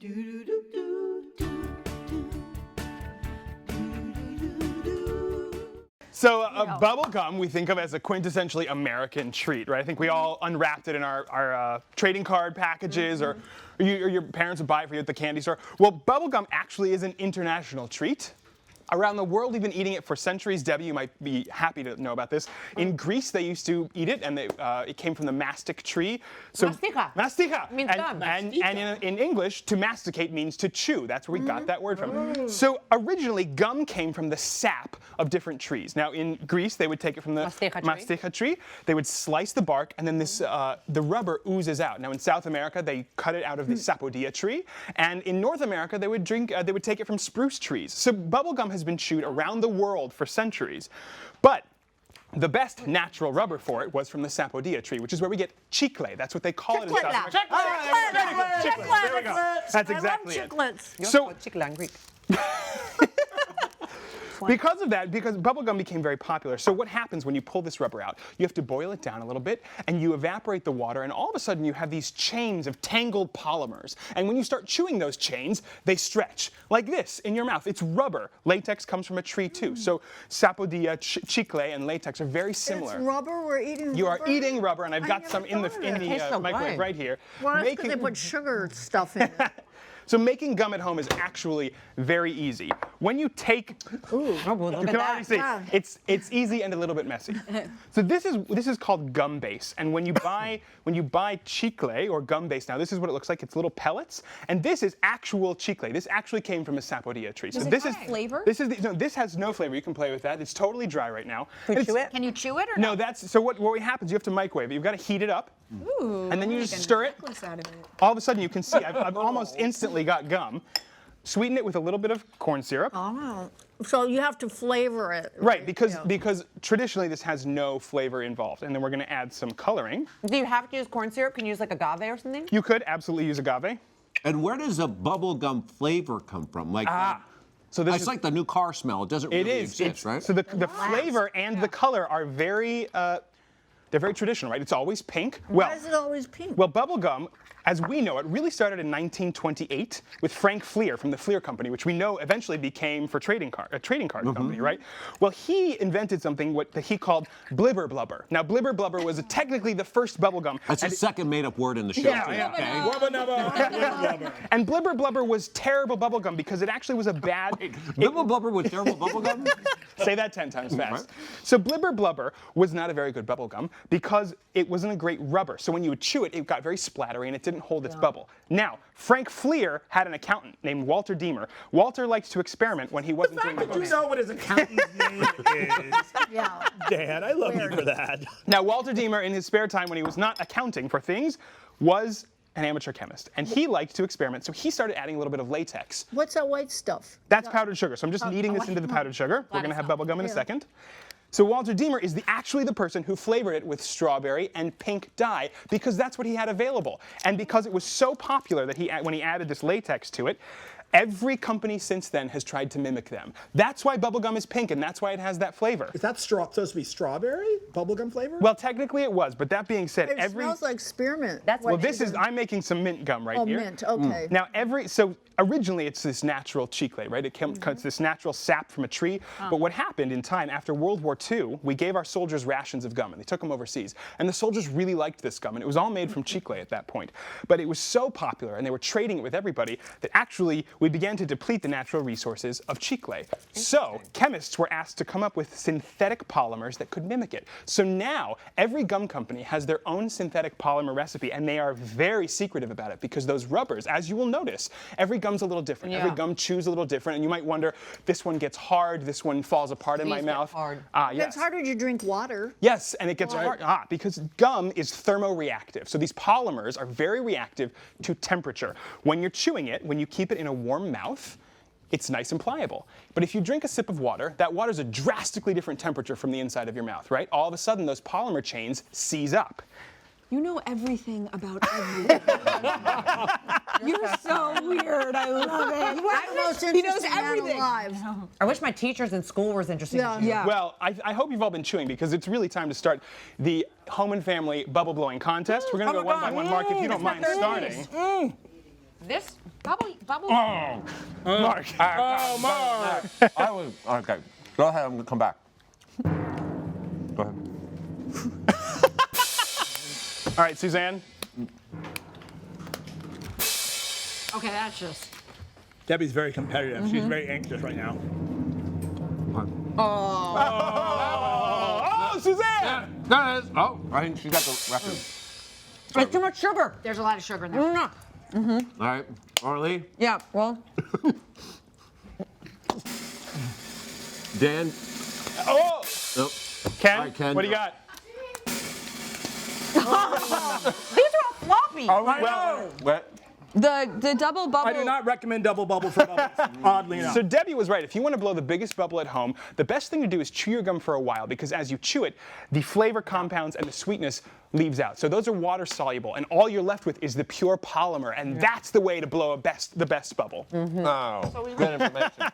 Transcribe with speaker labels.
Speaker 1: So bubble gum we think of as a quintessentially American treat, right? I think we all unwrapped it in our trading card packages, or your parents would buy it for you at the candy store. Well, bubble gum actually is an international treat. Around the world, we've been eating it for centuries. Debbie, you might be happy to know about this. In Greece, they used to eat it, and it came from the mastic tree. So, mastica.
Speaker 2: Means gum.
Speaker 1: And in English, to masticate means to chew. That's where we got that word from. So originally, gum came from the sap of different trees. Now, in Greece, they would take it from the mastica tree. They would slice the bark, and then this the rubber oozes out. Now, in South America, they cut it out of the sapodilla tree, and in North America, they would take it from spruce trees. So bubble gum has been chewed around the world for centuries. But the best natural rubber for it was from the sapodilla tree, which is where we get chicle. That's what they call it in South America.
Speaker 3: Chiclets.
Speaker 1: There we go. That's exactly it.
Speaker 3: Chiclets.
Speaker 1: So,
Speaker 2: chicle in Greek.
Speaker 1: because of that, because bubblegum became very popular, so what happens when you pull this rubber out? You have to boil it down a little bit, and you evaporate the water, and all of a sudden you have these chains of tangled polymers. And when you start chewing those chains, they stretch like this in your mouth. It's rubber. Latex comes from a tree too. So sapodilla, chicle, and latex are very similar.
Speaker 3: It's rubber. We're eating rubber.
Speaker 1: You are eating rubber, and I've got some in the microwave right here.
Speaker 3: Well, that's because they put sugar stuff in it.
Speaker 1: So making gum at home is actually very easy. When you take, you can already see, it's easy and a little bit messy. So this is called gum base, and when you buy chicle or gum base, now this is what it looks like. It's little pellets, and this is actual chicle. This actually came from a sapodilla tree. So this is
Speaker 4: flavor?
Speaker 1: This has no flavor. You can play with that. It's totally dry right now.
Speaker 2: Can you chew it?
Speaker 4: Can you chew it or
Speaker 1: no? That's so. What happens? You have to microwave it. You've got to heat it up.
Speaker 4: Ooh,
Speaker 1: and then you just stir it.
Speaker 4: Out of it.
Speaker 1: All of a sudden you can see I've almost instantly got gum. Sweeten it with a little bit of corn syrup.
Speaker 3: Oh, so you have to flavor it.
Speaker 1: Right, because traditionally this has no flavor involved. And then we're going to add some coloring.
Speaker 2: Do you have to use corn syrup? Can you use like agave or something?
Speaker 1: You could absolutely use agave.
Speaker 5: And where does a bubblegum flavor come from? Like,
Speaker 1: so this
Speaker 5: it's like the new car smell. It doesn't really exist, right?
Speaker 1: So the flavor and the color are very they're very traditional, right? It's always pink.
Speaker 3: Why is it always pink?
Speaker 1: Well, bubblegum, as we know it, really started in 1928 with Frank Fleer from the Fleer Company, which we know eventually became for a trading card company, right? Well, he invented something that he called blibber blubber. Now, blibber blubber was technically the first bubblegum.
Speaker 5: That's the second made-up word in the show.
Speaker 1: Yeah. Okay? And blibber blubber was terrible bubblegum because it actually was a bad...
Speaker 5: Blibber blubber was terrible bubblegum?
Speaker 1: Say that 10 times fast. So blibber blubber was not a very good bubblegum because it wasn't a great rubber. So when you would chew it, it got very splattery and it didn't hold its bubble. Now, Frank Fleer had an accountant named Walter Deemer. Walter liked to experiment when he wasn't doing
Speaker 6: Do you know what his accountant's name is?
Speaker 3: Yeah.
Speaker 6: Dan, I love you for that.
Speaker 1: Now, Walter Deemer, in his spare time when he was not accounting for things, was an amateur chemist. And he liked to experiment, so he started adding a little bit of latex.
Speaker 3: What's that white stuff?
Speaker 1: That's powdered sugar. So I'm just kneading this into the powdered sugar. We're going to have bubblegum in a second. So Walter Deemer is actually the person who flavored it with strawberry and pink dye because that's what he had available. And because it was so popular that when he added this latex to it, every company since then has tried to mimic them. That's why bubblegum is pink, and that's why it has that flavor.
Speaker 6: Is that supposed to be strawberry? Bubblegum flavor?
Speaker 1: Well, technically it was, but that being said,
Speaker 3: It smells like spearmint.
Speaker 1: I'm making some mint gum right here.
Speaker 3: Oh, mint, okay.
Speaker 1: Now, so originally it's this natural chicle, right? It's this natural sap from a tree. But what happened in time, after World War II, we gave our soldiers rations of gum, and they took them overseas. And the soldiers really liked this gum, and it was all made from chicle at that point. But it was so popular, and they were trading it with everybody, that actually we began to deplete the natural resources of chicle. So chemists were asked to come up with synthetic polymers that could mimic it. So now every gum company has their own synthetic polymer recipe, and they are very secretive about it because those rubbers, as you will notice, every gum's a little different. Every gum chews a little different, and you might wonder, this one gets hard, this one falls apart in my mouth.
Speaker 3: It's harder to drink water.
Speaker 1: Yes, and it gets hard because gum is thermoreactive. So these polymers are very reactive to temperature. When you're chewing it, when you keep it in a warm mouth, it's nice and pliable. But if you drink a sip of water, that water's a drastically different temperature from the inside of your mouth, right? All of a sudden, those polymer chains seize up.
Speaker 4: You know everything about everything. You're so weird. I love it.
Speaker 3: He knows everything. Alive.
Speaker 2: I wish my teachers in school were as interesting as you.
Speaker 4: Yeah.
Speaker 1: Well, I hope you've all been chewing because it's really time to start the Home and Family Bubble Blowing Contest. We're going to go one by one. Mark, if you don't mind starting.
Speaker 2: This
Speaker 4: Bubble.
Speaker 1: Mark.
Speaker 6: Oh, Mark.
Speaker 5: I was okay. Go ahead. I'm gonna come back. Go ahead.
Speaker 1: All right, Suzanne.
Speaker 4: Okay, that's just.
Speaker 6: Debbie's very competitive. She's very anxious right now.
Speaker 1: Oh, Suzanne!
Speaker 5: There it is. Oh, I think she got the record.
Speaker 2: It's too much sugar.
Speaker 4: There's a lot of sugar in there.
Speaker 2: No.
Speaker 5: All right, Orly,
Speaker 2: Yeah, well.
Speaker 5: Dan.
Speaker 1: Oh!
Speaker 5: Oh.
Speaker 1: Ken,
Speaker 5: All right, Ken.
Speaker 1: what do you got?
Speaker 2: These are all floppy.
Speaker 1: Well,
Speaker 5: What?
Speaker 4: The double bubble.
Speaker 6: I do not recommend double bubble for bubbles, oddly enough.
Speaker 1: so Debbie was right. If you want to blow the biggest bubble at home, the best thing to do is chew your gum for a while because as you chew it, the flavor compounds and the sweetness leaves out. So those are water soluble, and all you're left with is the pure polymer, and that's the way to blow the best bubble.
Speaker 5: Oh, good information.